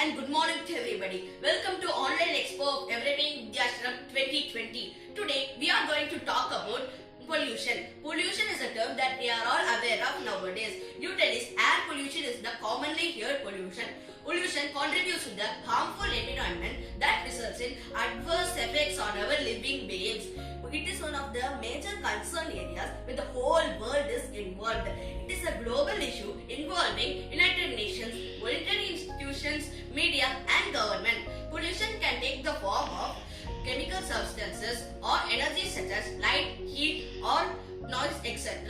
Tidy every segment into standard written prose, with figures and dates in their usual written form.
and good morning to everybody. Welcome to Online Expo of Everything Vidyaashram 2020. Today we are going to talk about pollution. Pollution is a term that we are all aware of nowadays. Due to this, air pollution is the commonly heard pollution. Pollution contributes to the harmful environment that results in adverse effects on our living beings. It is one of the major concern areas where the whole world is involved. It is a global issue involving United Nations, voluntary institutions, media and government. Pollution can take the form of chemical substances or energy such as light, heat or noise, etc.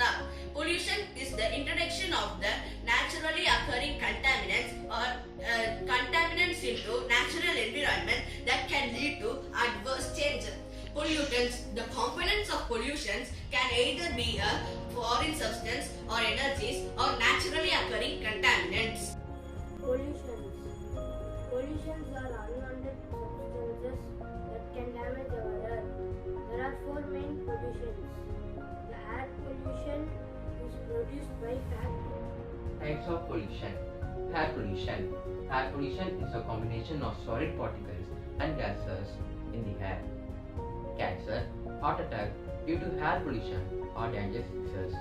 Pollution is the introduction of the naturally occurring contaminants or contaminants into natural environment that can lead to adverse changes. Pollutants, the components of pollutions can either be a foreign substance or energies or naturally occurring contaminants. Pollutions. Pollutions are unwanted substances that can damage our earth. There are four main pollutions. The air pollution is produced by factories. Types of pollution. Air pollution. Air pollution is a combination of solid particles and gases in the air. Cancer, heart attack due to air pollution or dangerous diseases.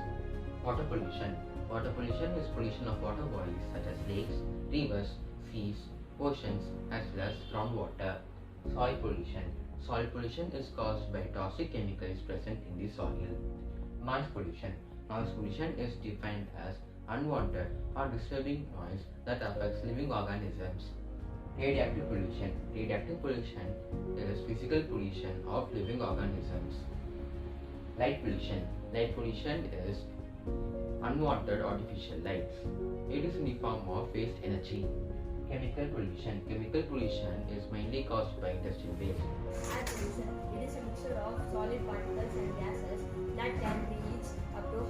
Water pollution. Water pollution is pollution of water bodies such as lakes, rivers, seas, oceans as well as groundwater. Soil pollution. Soil pollution is caused by toxic chemicals present in the soil. Noise pollution. Noise pollution is defined as unwanted or disturbing noise that affects living organisms. Radioactive pollution. Radioactive pollution is physical pollution of living organisms. Light pollution. Light pollution is unwanted artificial light. It is in the form of waste energy. Chemical pollution. Chemical pollution is mainly caused by industrial waste. Air pollution. It is a mixture of solid particles and gases that can reach up to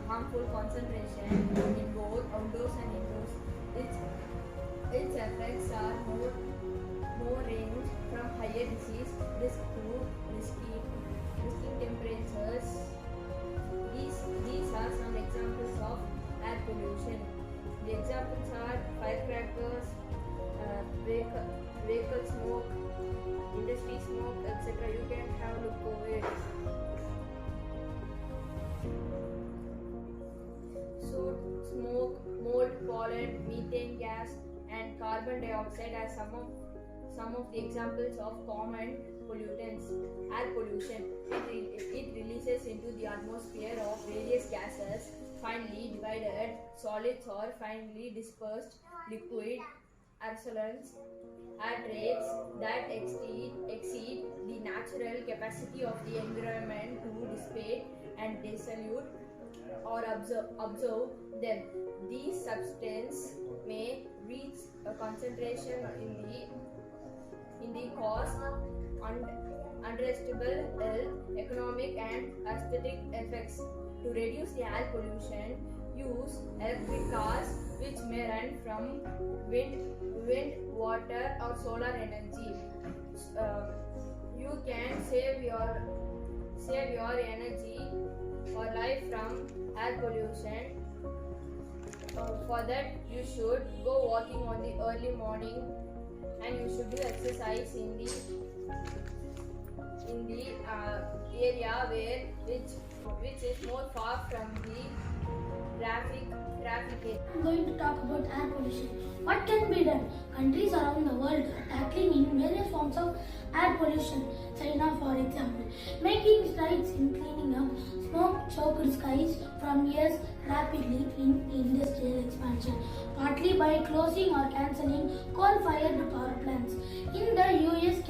harmful concentration in both outdoors and indoors. Its effects are more range from higher disease risk to risky temperatures. These are some examples of air pollution. The examples are firecrackers, vehicle smoke, industry smoke, etc. You can have a look over it. So, smoke, mold, pollen, methane gas, and carbon dioxide are some of the examples of common pollutants. Air pollution. It releases into the atmosphere of various gases, finely divided solids or finely dispersed liquid aerosols at rates that exceed the natural capacity of the environment to dissipate and dissolute or absorb them. These substances may reach a concentration in the cause unrestable health, economic and aesthetic effects. To reduce the air pollution, use electric cars which may run from wind, water or solar energy. You can save your energy or life from air pollution. For that, you should go walking on the early morning, and you should do exercise in the area which is more far from the traffic. I'm going to talk about air pollution. What can be done? Countries around the world are tackling in various forms of air pollution. China, for example, making strides in cleaning up smoke-choked skies from years rapidly in industrial expansion, partly by closing or cancelling coal-fired power plants. In the US,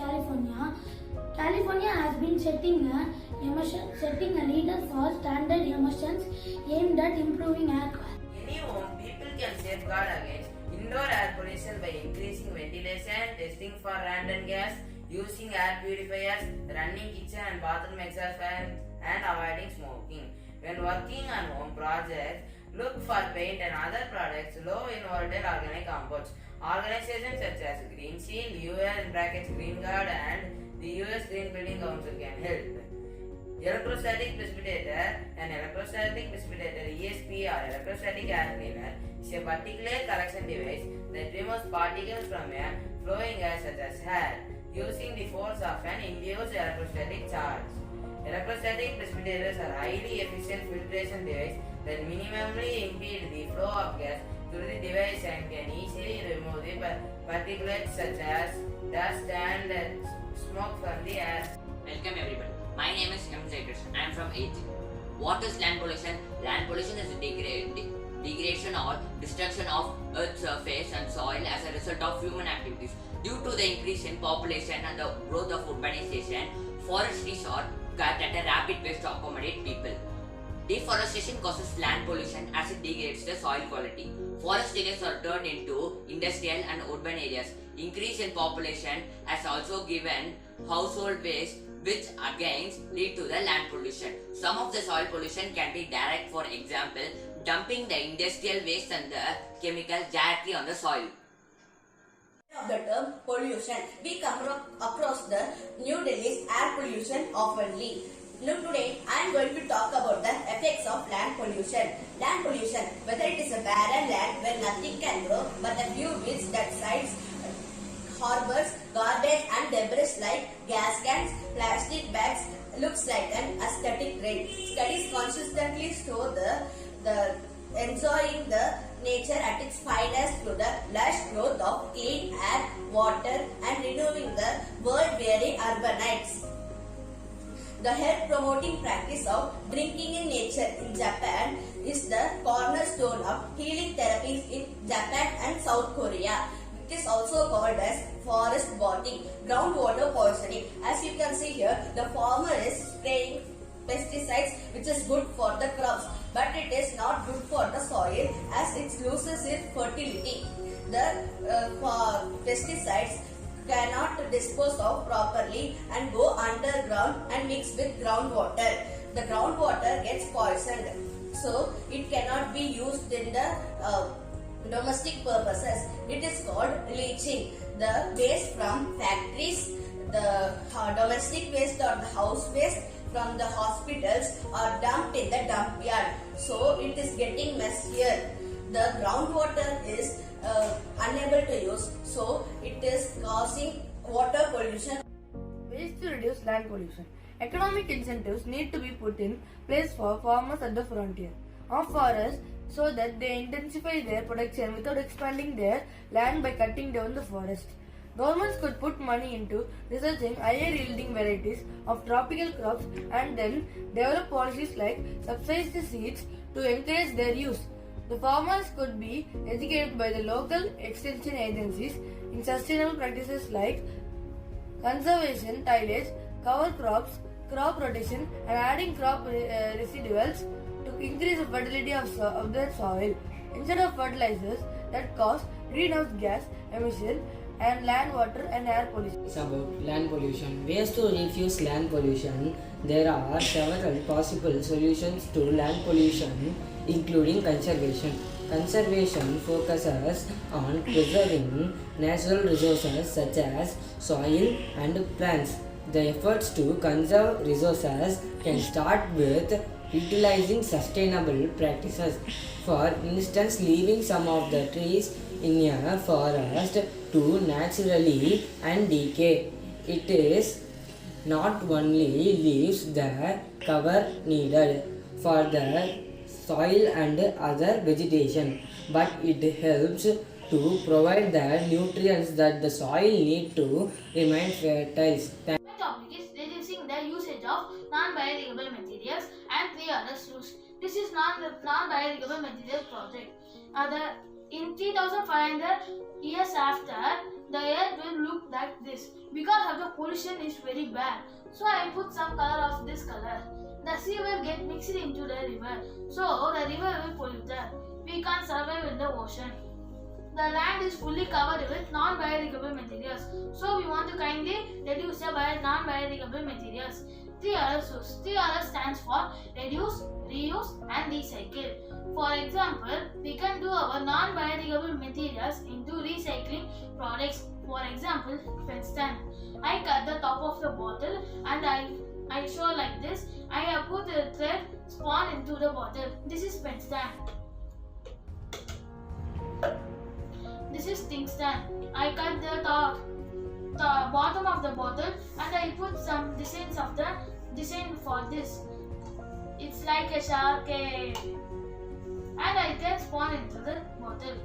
California has been setting a leader for standard emissions aimed at improving air quality. Any home, people can safeguard against indoor air pollution by increasing ventilation, testing for random gas, using air purifiers, running kitchen and bathroom exhaust fans, and avoiding smoking. When working on home projects, look for paint and other products low in volatile organic compounds. Organizations such as Green Shield, US Green Guard, and the US Green Building Council can help. Electrostatic precipitator. An electrostatic precipitator ESP or electrostatic air cleaner is a particular collection device that removes particles from a flowing gas such as air using the force of an induced electrostatic charge. Electrostatic precipitators are highly efficient filtration devices that minimally impede the flow of gas through the device and can easily remove the particulates such as dust and smoke from the air. Welcome everyone. My name is M. Krishnan. I am from 8th. What is land pollution? Land pollution is a degradation or destruction of Earth's surface and soil as a result of human activities. Due to the increase in population and the growth of urbanization, forests are cut at a rapid pace to accommodate people. Deforestation causes land pollution as it degrades the soil quality. Forest areas are turned into industrial and urban areas. Increase in population has also given household waste, which again lead to the land pollution. Some of the soil pollution can be direct, for example, dumping the industrial waste and the chemicals directly on the soil. Of the term pollution, we come across the New Delhi's air pollution oftenly. Now today I am going to talk about the effects of land pollution. Land pollution, whether it is a barren land where nothing can grow but a few weeds that sites, harbors, garbage and debris like gas cans, plastic bags, looks like an aesthetic trend. Studies consistently show the enjoying the nature at its finest through the lush growth of clean air, water and renewing the world-weary urbanites. The health-promoting practice of drinking in nature in Japan is the cornerstone of healing therapies in Japan and South Korea. It is also called as forest bathing, groundwater poisoning. As you can see here, the farmer is spraying pesticides which is good for the crops, but it is not good for the soil as it loses its fertility. The pesticides cannot dispose of properly and go underground and mix with groundwater. The groundwater gets poisoned, so it cannot be used in the domestic purposes. It is called leaching. The waste from factories, the domestic waste or the house waste from the hospitals are dumped in the dump yard. So it is getting messier. The groundwater is unable to use, so it is causing water pollution. Ways to reduce land pollution. Economic incentives need to be put in place for farmers at the frontier of forests so that they intensify their production without expanding their land by cutting down the forest. Governments could put money into researching higher yielding varieties of tropical crops and then develop policies like subsidized seeds to encourage their use. The farmers could be educated by the local extension agencies in sustainable practices like conservation, tillage, cover crops, crop rotation and adding crop residuals to increase the fertility of their soil instead of fertilizers that cause greenhouse gas emission and land, water and air pollution. It's about land pollution. Ways to reduce land pollution. There are several possible solutions to land pollution, including conservation. Conservation focuses on preserving natural resources such as soil and plants. The efforts to conserve resources can start with utilizing sustainable practices. For instance, leaving some of the trees in a forest to naturally and decay. It is not only leaves the cover needed for the soil and other vegetation, but it helps to provide the nutrients that the soil need to remain fertile. My topic is reducing the usage of non-biodegradable materials and 3 other rules. This is non-biodegradable material project. In 3500 years after, the earth will look like this because of the pollution is very bad. So I put some color of this color. The sea will get mixed into the river, so the river will pollute. We can't survive in the ocean. The land is fully covered with non-biodegradable materials, so we want to kindly reduce the non-biodegradable materials. 3 R's. 3 R's stands for reduce, reuse and recycle. For example, we can do our non-biodegradable materials into recycling products. For example, pen stand. I cut the top of the bottle and I show like this. I put the thread spawn into the bottle. This is pen stand. This is think stand. I cut the bottom of the bottle and I put some design for this. It's like a shark and I can spawn into the bottle.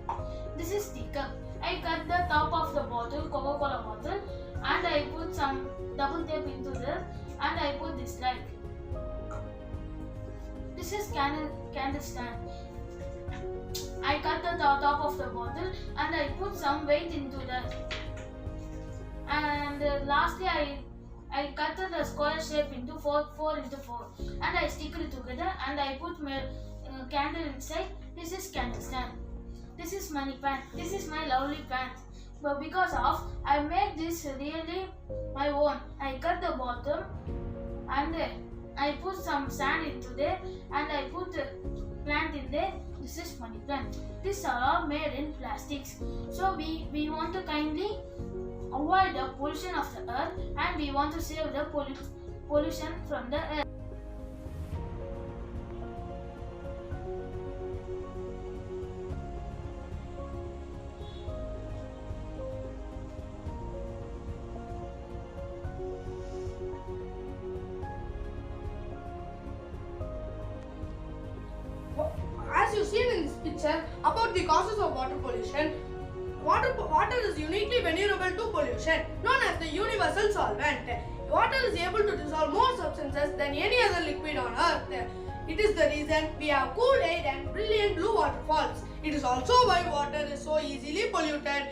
This is teacup. I cut the top of the bottle, Coca-Cola bottle, and I put some double tape into there and I put this like. This is candle stand. I cut the top of the bottle and I put some weight into that. And lastly I cut the square shape into 4 into 4 and I stick it together and I put my candle inside. This is candle stand. This is money pant. This is my lovely pant. But because of I made this really my own. I cut the bottom and I put some sand into there and I put the plant in there. This is money plant. These are all made in plastics. So we want to kindly avoid the pollution of the earth and we want to save the pollution from the earth. As you seen in this picture about the causes of water pollution, water is uniquely vulnerable to pollution, known as the universal solvent. Water is able to dissolve more substances than any other liquid on earth. It is the reason we have cool air and brilliant blue waterfalls. It is also why water is so easily polluted.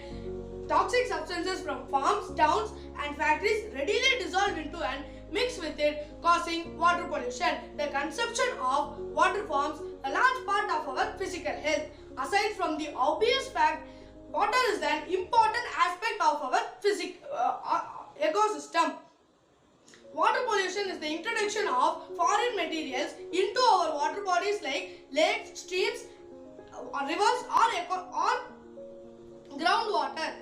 Toxic substances from farms, towns and factories readily dissolve into and mix with it, causing water pollution. The consumption of water forms a large part of our physical health. Aside from the obvious fact, water is an important aspect of our ecosystem. Water pollution is the introduction of foreign materials into our water bodies like lakes, streams, rivers or groundwater.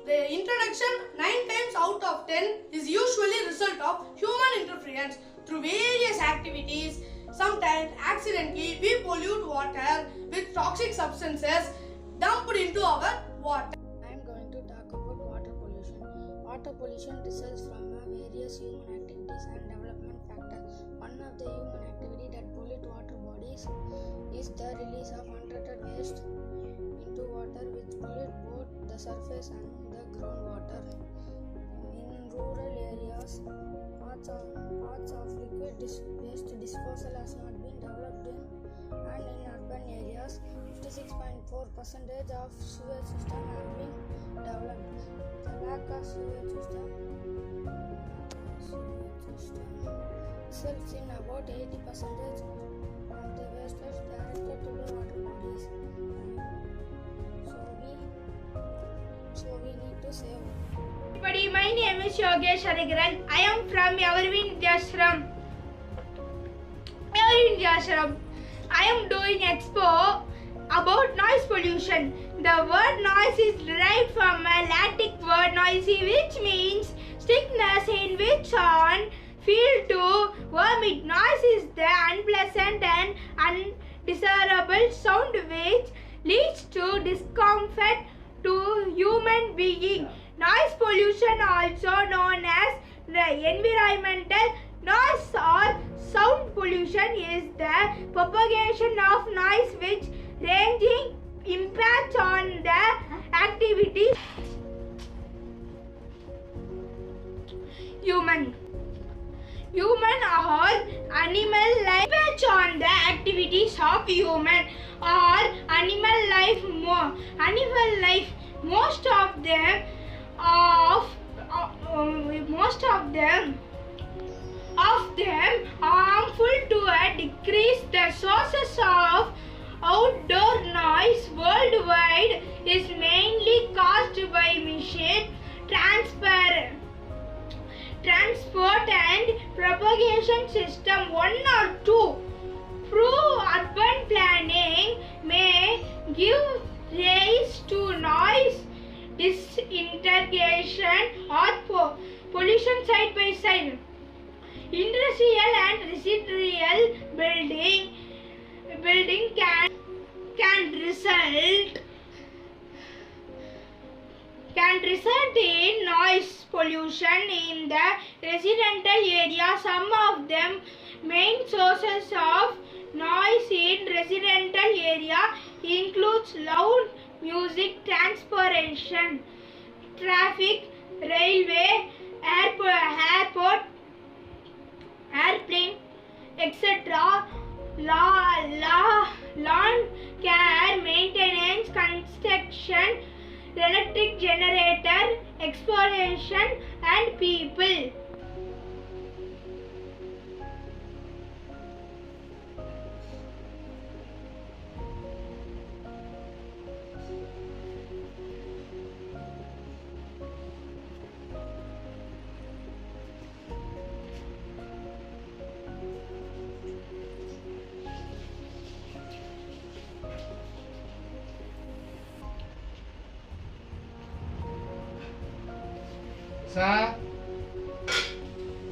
The introduction 9 times out of 10 is usually a result of human interference through various activities. Sometimes accidentally we pollute water with toxic substances dumped into our water. I am going to talk about water pollution. Water pollution results from various human activities and development factors. One of the human activity that pollute water bodies is the release of untreated waste into water, which pollute both the surface and the groundwater. In rural areas, parts of liquid waste disposal has not been developed and in urban areas, 56.4% of sewage system have been developed. The lack of sewage system results in about 80% of the wastage directed to the water bodies. So we need to save. Everybody, my name is Yogesh Harigaran. I am from Evergreen Jashram. I am doing expo about noise pollution. The word noise is derived from a Latin word noisy, which means sickness in which sound feel to vomit. Noise is the unpleasant and undesirable sound which leads to discomfort to human being. Noise pollution, also known as the environmental noise or sound pollution, is the propagation of noise which ranging impacts on the activities human or animal life. Impacts on the activities of human or animal life. Most of them harmful to a decrease. The sources of outdoor noise worldwide is mainly caused by machine transport and propagation system. 1 or 2 through urban planning may give rise to noise disintegration or pollution side by side. Industrial and residential building can result in noise pollution in the residential area. Some of the main sources of noise in residential area includes loud music, transportation, traffic, railway, airport, airplane, etc. Lawn care, maintenance, construction, electric generator, exploration, and people.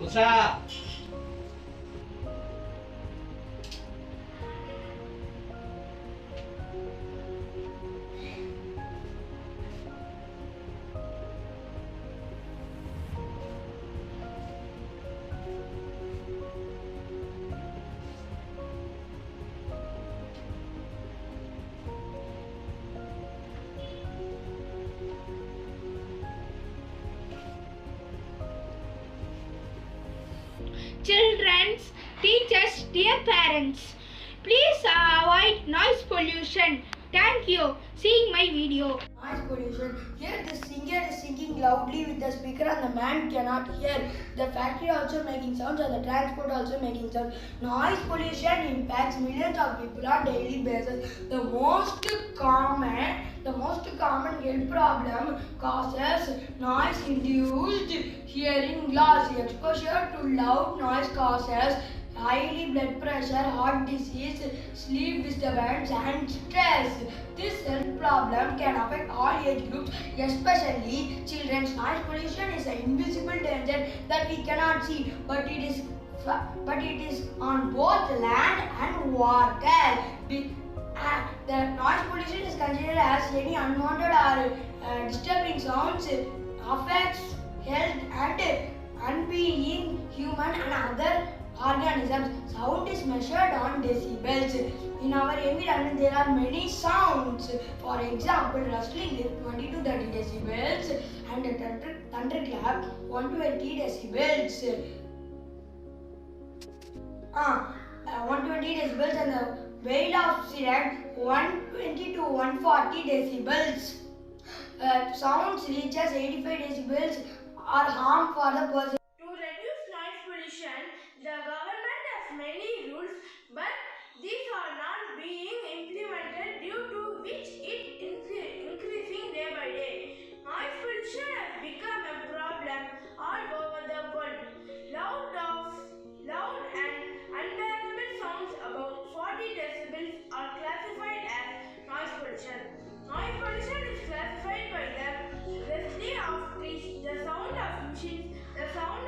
Usa. Children, teachers, dear parents, please avoid noise pollution. Thank you. Seeing my video. Noise pollution. Here the singer is singing loudly with the speaker and the man cannot hear. The factory also making sounds and the transport also making sounds. Noise pollution impacts millions of people on daily basis. The most common health problem causes noise-induced hearing loss. Exposure to loud noise causes high blood pressure, heart disease, sleep disturbance and stress. This health problem can affect all age groups, especially children. Noise pollution is an invisible danger that we cannot see, but it is on both land and water. The noise pollution is considered as any unwanted or disturbing sounds affects health and well-being human and other organisms. Sound is measured on decibels. In our environment, there are many sounds. For example, rustling is 20 to 30 decibels and a thunderclap 120 decibels. 120 decibels and the wail of siren 120 to 140 decibels. Sounds reaches 85 decibels are harm for the person. To reduce noise pollution, the government has many rules, but these are not being implemented, due to which it is increasing day by day. Noise pollution has become a problem all over the world. Loud and unbearable sounds above 40 decibels are classified as noise pollution. Noise pollution is classified by the rustling of trees, the sound of machines, the sound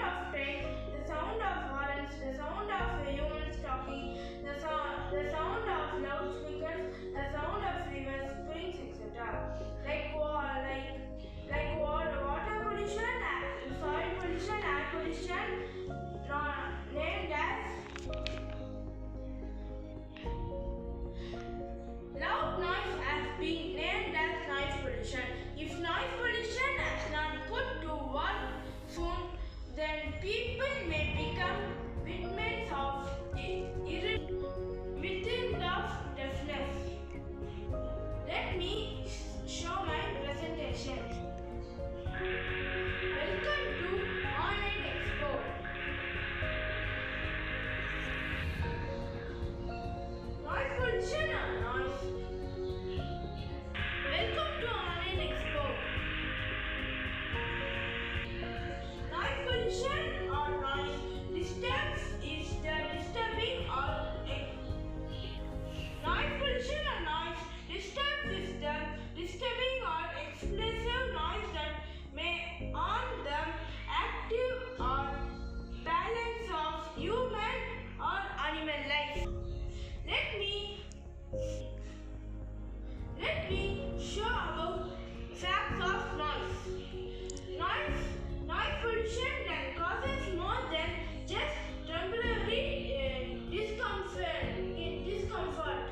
pollution can cause more than just temporary discomfort.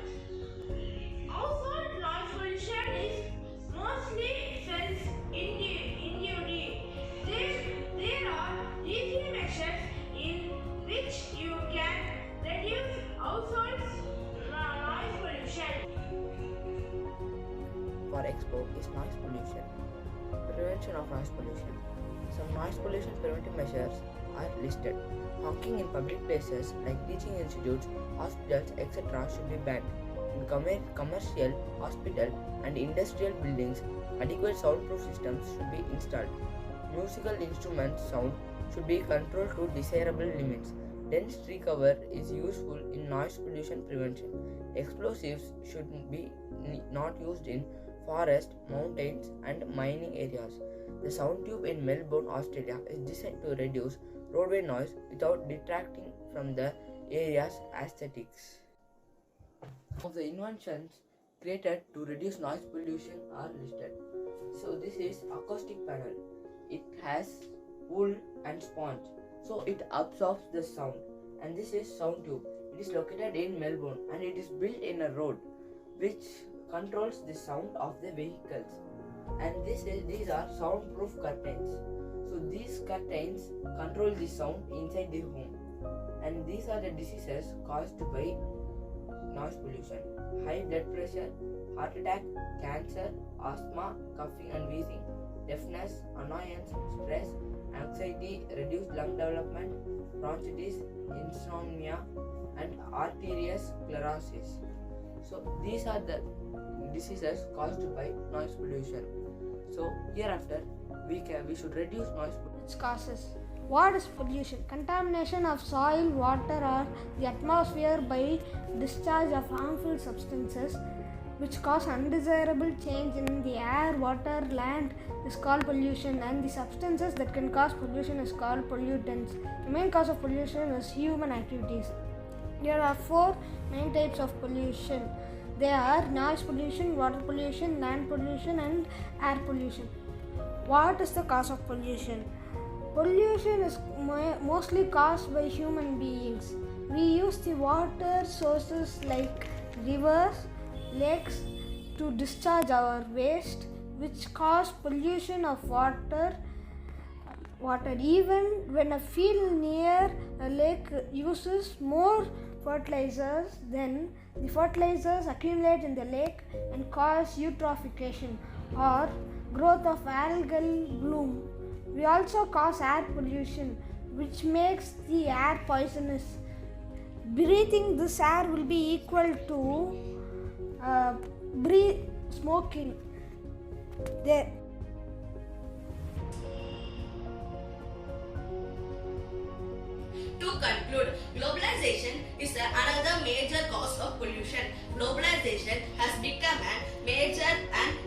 Household noise pollution is mostly self-induced. There are easy measures in which you can reduce household noise pollution. For Expo is noise pollution. Prevention of noise pollution. Some noise pollution preventive measures are listed. Honking in public places like teaching institutes, hospitals, etc. should be banned. In commercial, hospital, and industrial buildings, adequate soundproof systems should be installed. Musical instruments sound should be controlled to desirable limits. Dense tree cover is useful in noise pollution prevention. Explosives should be not used in forests, mountains, and mining areas. The sound tube in Melbourne, Australia is designed to reduce roadway noise without detracting from the area's aesthetics. Some of the inventions created to reduce noise pollution are listed. So this is acoustic panel. It has wool and sponge, so it absorbs the sound. And this is sound tube. It is located in Melbourne and it is built in a road which controls the sound of the vehicles. And these are soundproof curtains. So these curtains control the sound inside the home. And these are the diseases caused by noise pollution: high blood pressure, heart attack, cancer, asthma, coughing and wheezing, deafness, annoyance, stress, anxiety, reduced lung development, bronchitis, insomnia, and arteriosclerosis. So these are the diseases caused by noise pollution. So hereafter we should reduce noise pollution. Its causes. What is pollution? Contamination of soil, water, or the atmosphere by discharge of harmful substances which cause undesirable change in the air, water, land is called pollution, and the substances that can cause pollution is called pollutants. The main cause of pollution is human activities. There are 4 main types of pollution. They are noise pollution, water pollution, land pollution, and air pollution. What is the cause of pollution? Pollution is mostly caused by human beings. We use the water sources like rivers, lakes to discharge our waste, which cause pollution of water. Even when a field near a lake uses more fertilizers, then the fertilizers accumulate in the lake and cause eutrophication or growth of algal bloom. We also cause air pollution, which makes the air poisonous. Breathing this air will be equal to smoking. To conclude, globalization is another major cause of pollution. Globalization has become a major and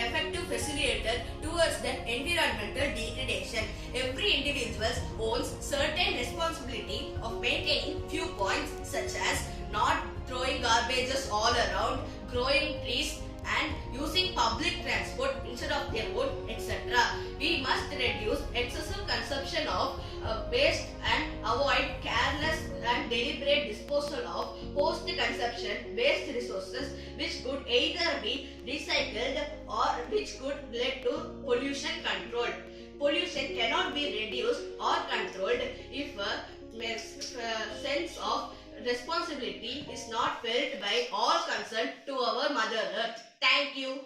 effective facilitator towards the environmental degradation. Every individual owns certain responsibility of maintaining few points such as not throwing garbages all around, growing trees, and using public transport instead of their own, etc. We must reduce excessive consumption of waste and avoid careless and deliberate disposal of post-consumption waste resources which could either be recycled or which could lead to pollution control. Pollution cannot be reduced or controlled if a sense of responsibility is not felt by all concerned to our Mother Earth. Thank you.